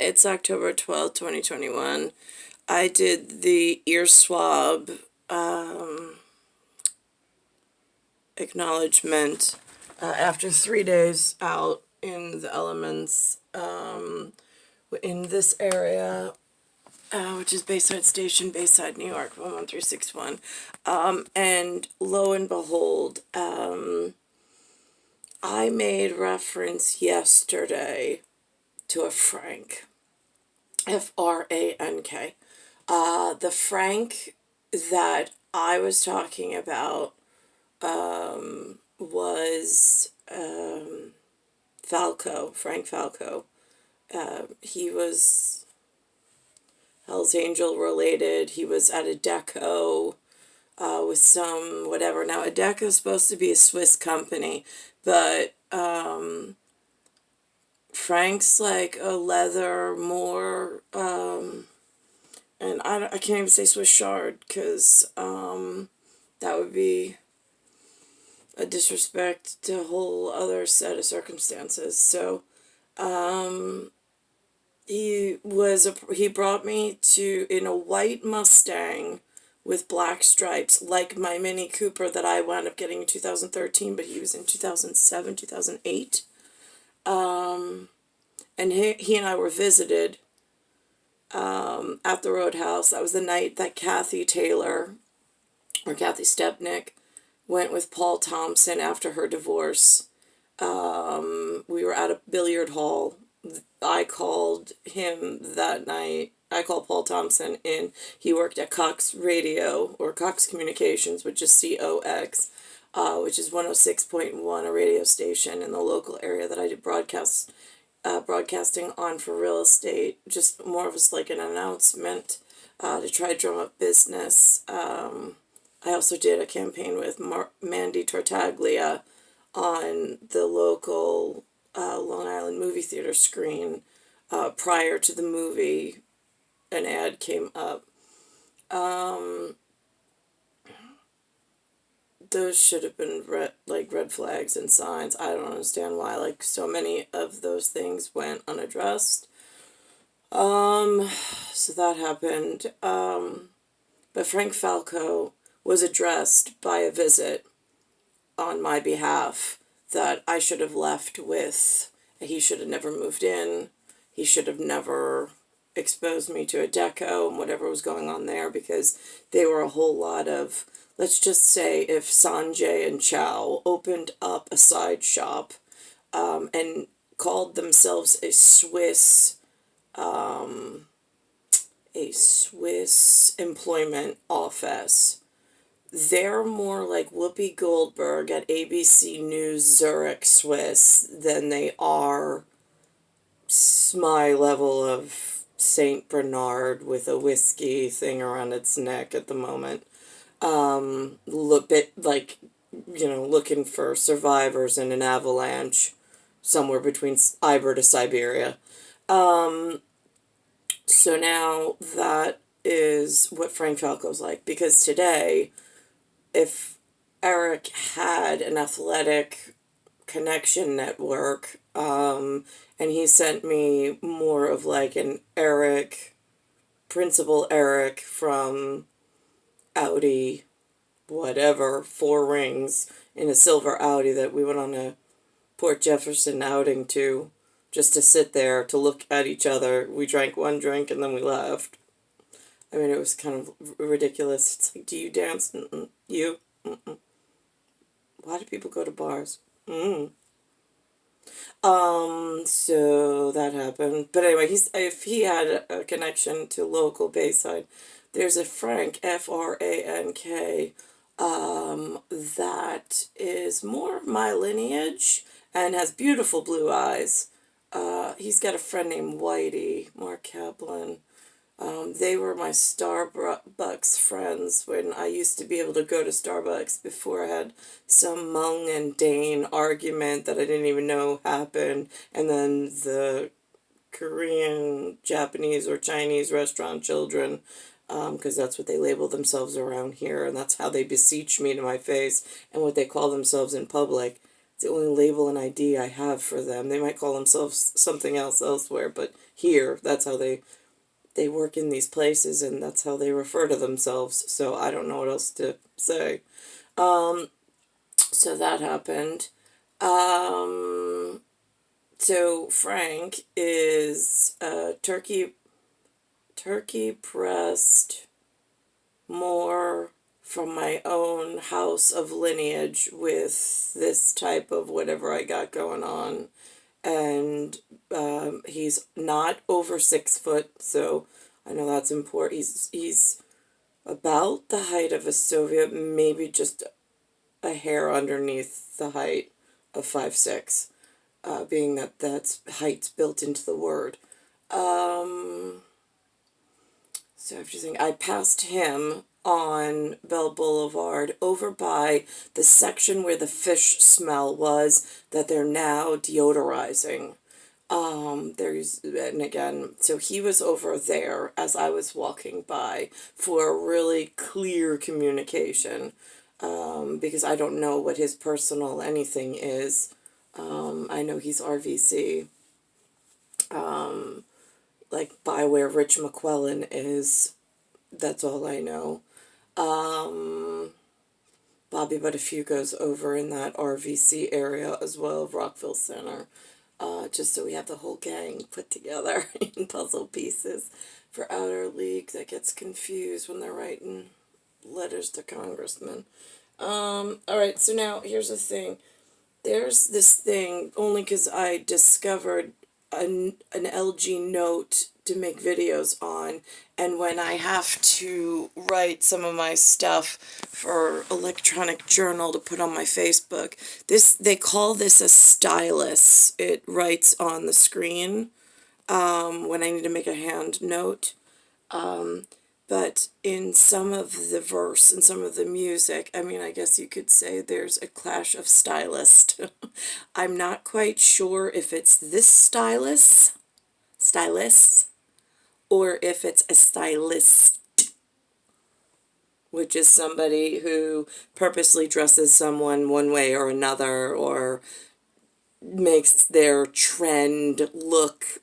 It's October 12th, 2021. I did the ear swab acknowledgement after 3 days out in the elements in this area, which is Bayside Station, Bayside, New York, 11361. And lo and behold, I made reference yesterday to a Frank. Frank. The Frank that I was talking about was Falco, Frank Falco. He was Hell's Angel related. He was at ADECCO with some whatever. Now, ADECCO is supposed to be a Swiss company, but Frank's like a leather more, and I can't even say Swiss shard because that would be a disrespect to a whole other set of circumstances. So he brought me to in a white Mustang with black stripes, like my Mini Cooper that I wound up getting in 2013, but he was in 2007, 2008. And he and I were visited at the Roadhouse. That was the night that Cathy Taylor, or Cathy Stepnick, went with Paul Thompson after her divorce. We were at a billiard hall. I called him that night. I called Paul Thompson in. He worked at Cox Radio, or Cox Communications, which is COX, which is 106.1, a radio station in the local area that I did broadcasting on for real estate. Just more of us like an announcement to try to drum up business. I also did a campaign with Mandy Tartaglia on the local Long Island movie theater screen. Prior to the movie, an ad came up. Those should have been red flags and signs. I don't understand why so many of those things went unaddressed. So that happened. But Frank Falco was addressed by a visit on my behalf that I should have left with. He should have never moved in. He should have never exposed me to ADECCO and whatever was going on there, because they were a whole lot of, let's just say, if Sanjay and Chow opened up a side shop and called themselves a Swiss employment office, they're more like Whoopi Goldberg at ABC News Zurich, Swiss, than they are my level of Saint Bernard with a whiskey thing around its neck at the moment. Looking for survivors in an avalanche somewhere between Iber to Siberia. So now that is what Frank Falco's like, because today, if Eric had an athletic connection network, and he sent me more of like an Principal Eric from Audi, whatever, 4 rings in a silver Audi that we went on a Port Jefferson outing to, just to sit there to look at each other. We drank one drink and then we left. I mean, it was kind of ridiculous. It's like, do you dance? Mm-mm. You? Mm-mm. Why do people go to bars? So that happened. But anyway, if he had a connection to local Bayside, there's a Frank, Frank, that is more of my lineage and has beautiful blue eyes. He's got a friend named Whitey, Mark Kaplan. They were my Starbucks friends when I used to be able to go to Starbucks before I had some Mung and Dane argument that I didn't even know happened. And then the Korean, Japanese, or Chinese restaurant children, because that's what they label themselves around here, and that's how they beseech me to my face, and what they call themselves in public. It's the only label and ID I have for them. They might call themselves something else elsewhere, but here, that's how they work in these places, and that's how they refer to themselves. So I don't know what else to say. So that happened. So Frank is turkey breast, more from my own house of lineage with this type of whatever I got going on. And he's not over 6 foot, so I know that's important. He's about the height of a Soviet, maybe just a hair underneath the height of 5'6", being that that's height's built into the word. So I have to think. I passed him on Bell Boulevard over by the section where the fish smell was that they're now deodorizing. And again, so he was over there as I was walking by for a really clear communication, because I don't know what his personal anything is. I know he's RVC, like by where Rich McQuillan is. That's all I know. Bobby Buttafuoco's over in that RVC area as well, Rockville Center. Just so we have the whole gang put together in puzzle pieces for Outer League that gets confused when they're writing letters to congressmen. Alright, so now here's the thing. There's this thing, only because I discovered an LG Note to make videos on, and when I have to write some of my stuff for electronic journal to put on my Facebook, they call this a stylus. It writes on the screen when I need to make a hand note. But in some of the verse and some of the music, I mean, I guess you could say there's a clash of stylist. I'm not quite sure if it's this stylist, or if it's a stylist, which is somebody who purposely dresses someone one way or another, or makes their trend look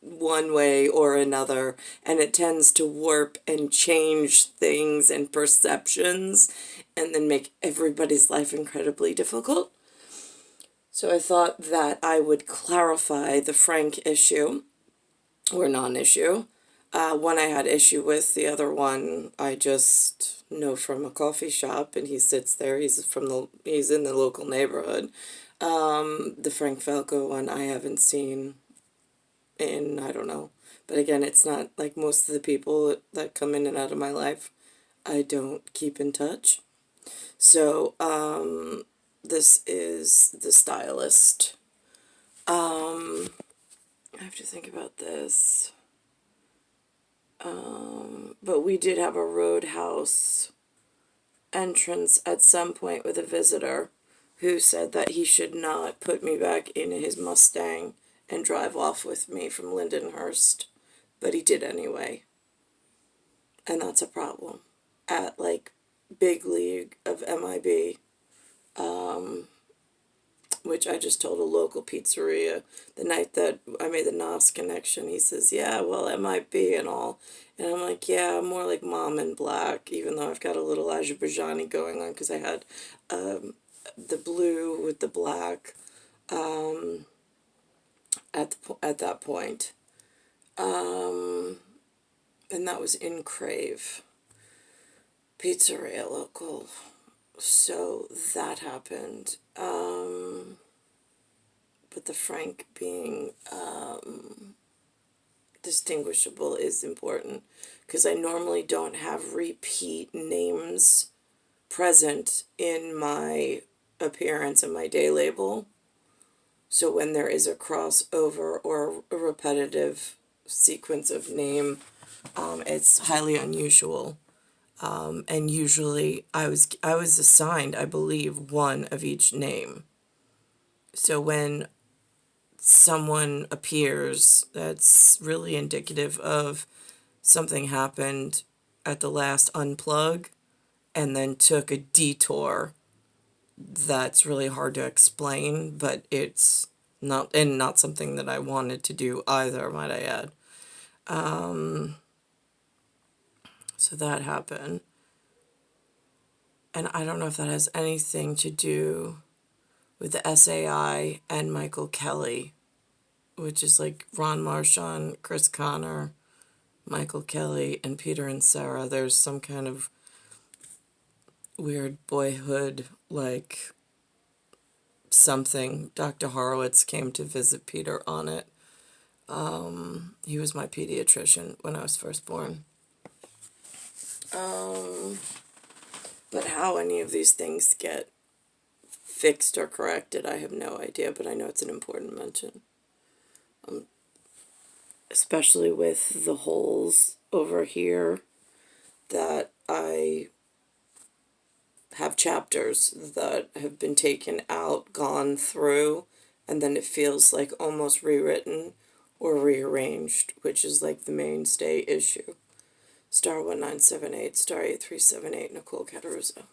one way or another, and it tends to warp and change things and perceptions and then make everybody's life incredibly difficult. So I thought that I would clarify the Frank issue, or non-issue. One I had issue with, the other one I just know from a coffee shop, and he sits there. He's in the local neighborhood. The Frank Falco one I haven't seen in, I don't know. But again, it's not like most of the people that come in and out of my life, I don't keep in touch. So, this is the stylist. I have to think about this. But we did have a Roadhouse entrance at some point with a visitor who said that he should not put me back in his Mustang and drive off with me from Lindenhurst, but he did anyway. And that's a problem. At, like, Big League of MIB, which I just told a local pizzeria the night that I made the NOS connection. He says, yeah, well, MIB and all. And I'm like, yeah, I'm more like Mom in Black, even though I've got a little Azerbaijani going on, because I had the blue with the black at that point. And that was in Crave Pizzeria local. So that happened. But the Frank being distinguishable is important, because I normally don't have repeat names present in my appearance and my day label. So when there is a crossover or a repetitive sequence of name, it's highly unusual. And usually I was assigned, I believe, one of each name. So when someone appears, that's really indicative of something happened at the last unplug and then took a detour that's really hard to explain, but it's not something that I wanted to do either, might I add. So that happened. And I don't know if that has anything to do with the SAI and Michael Kelly, which is like Ron Marchand, Chris Connor, Michael Kelly, and Peter and Sarah. There's some kind of weird boyhood, like, something. Dr. Horowitz came to visit Peter on it. He was my pediatrician when I was first born. But how any of these things get fixed or corrected, I have no idea, but I know it's an important mention. Especially with the holes over here that I have chapters that have been taken out, gone through, and then it feels like almost rewritten or rearranged, which is like the mainstay issue. Star 1978, star 8378, Nicole Cattaruzza.